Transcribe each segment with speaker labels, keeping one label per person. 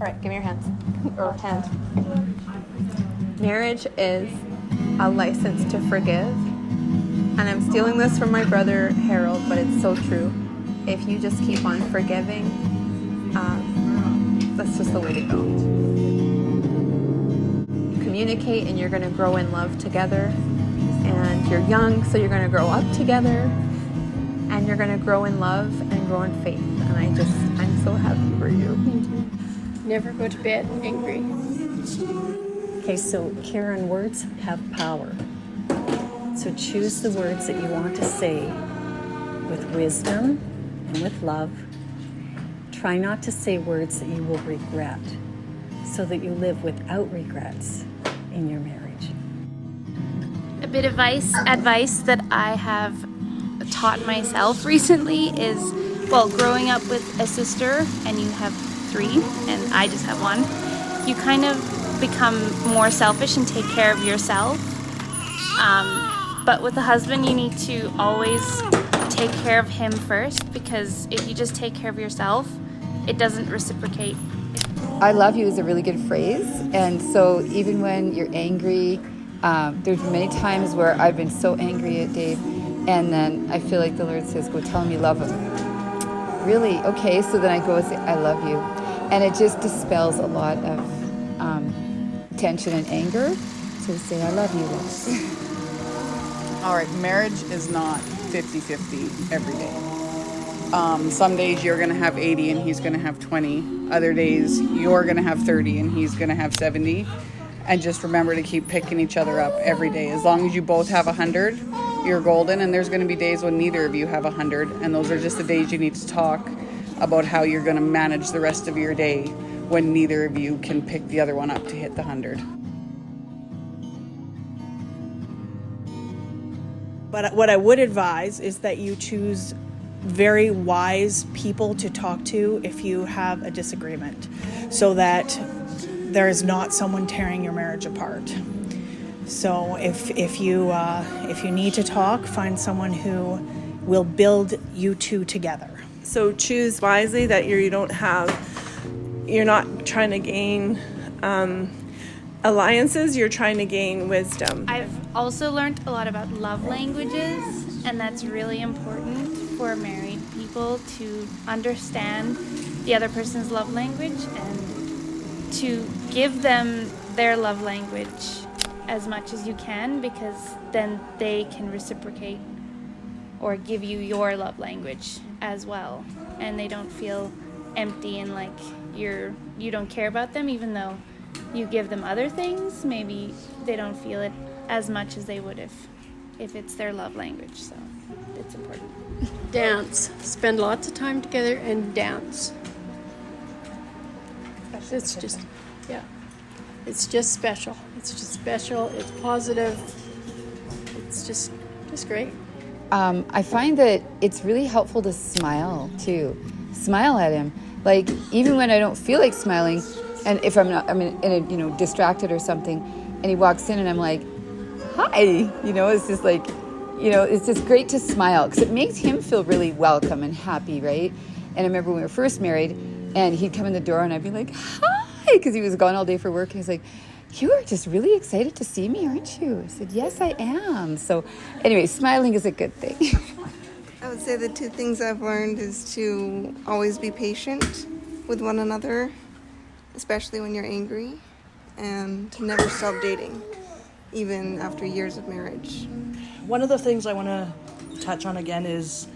Speaker 1: All right, give me your hands. Or hand. Marriage is a license to forgive. And I'm stealing this from my brother Harold, but it's so true. If you just keep on forgiving, that's just the way to go. Communicate and you're going to grow in love together. And you're young, so you're going to grow up together. And you're going to grow in love and grow in faith. And I'm so happy for you.
Speaker 2: Never go to bed angry.
Speaker 3: Okay, so Karen, words have power. So choose the words that you want to say with wisdom and with love. Try not to say words that you will regret so that you live without regrets in your marriage.
Speaker 4: A bit of advice that I have taught myself recently is, well, growing up with a sister and you have 3 and I just have 1, you kind of become more selfish and take care of yourself. But with a husband, you need to always take care of him first, because if you just take care of yourself, it doesn't reciprocate.
Speaker 5: I love you is a really good phrase. And so even when you're angry, there's many times where I've been so angry at Dave, and then I feel like the Lord says, go tell him you love him. Really? Okay, so then I go and say, I love you. And it just dispels a lot of tension and anger. So say, I love you, Ross.
Speaker 6: All right, marriage is not 50-50 every day. Some days you're going to have 80 and he's going to have 20. Other days you're going to have 30 and he's going to have 70. And just remember to keep picking each other up every day. As long as you both have 100, you're golden. And there's going to be days when neither of you have 100. And those are just the days you need to talk about how you're going to manage the rest of your day when neither of you can pick the other one up to hit the 100.
Speaker 7: But what I would advise is that you choose very wise people to talk to if you have a disagreement, so that there is not someone tearing your marriage apart. So if you need to talk, find someone who will build you two together.
Speaker 8: So choose wisely, that you're not trying to gain alliances, you're trying to gain wisdom.
Speaker 4: I've also learned a lot about love languages, and that's really important for married people to understand the other person's love language and to give them their love language as much as you can, because then they can reciprocate or give you your love language as well, and they don't feel empty and like you don't care about them, even though you give them other things. Maybe they don't feel it as much as they would if it's their love language. So it's important.
Speaker 2: Dance. Spend lots of time together and dance. It's just, yeah. It's just special. It's just special. It's positive. It's just great.
Speaker 5: I find that it's really helpful to smile too. Smile at him. Like, even when I don't feel like smiling, and if I'm distracted or something, and he walks in and I'm like, hi, it's just like, it's just great to smile, because it makes him feel really welcome and happy, right? And I remember when we were first married, and he'd come in the door and I'd be like, hi, because he was gone all day for work, and he's like, you are just really excited to see me, aren't you? I said, yes, I am. So anyway, smiling is a good thing.
Speaker 9: I would say the 2 things I've learned is to always be patient with one another, especially when you're angry, and to never stop dating, even after years of marriage.
Speaker 10: One of the things I want to touch on again is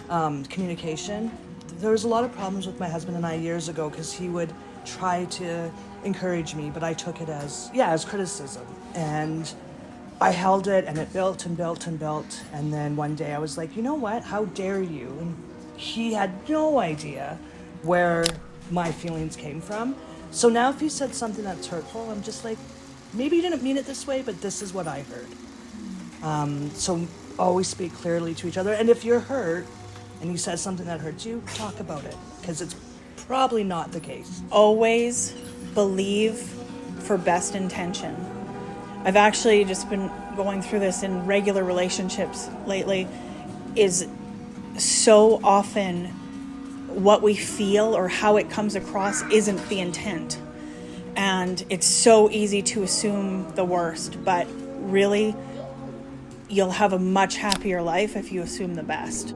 Speaker 10: communication. There was a lot of problems with my husband and I years ago, because he would try to encourage me, but I took it as criticism. And I held it, and it built and built and built. And then one day I was like, you know what? How dare you? And he had no idea where my feelings came from. So now if he said something that's hurtful, I'm just like, maybe you didn't mean it this way, but this is what I heard. So always speak clearly to each other. And if you're hurt and he says something that hurts you, talk about it, because it's probably not the case.
Speaker 7: Always believe for best intention. I've actually just been going through this in regular relationships lately, is so often what we feel or how it comes across isn't the intent. And it's so easy to assume the worst, but really, you'll have a much happier life if you assume the best.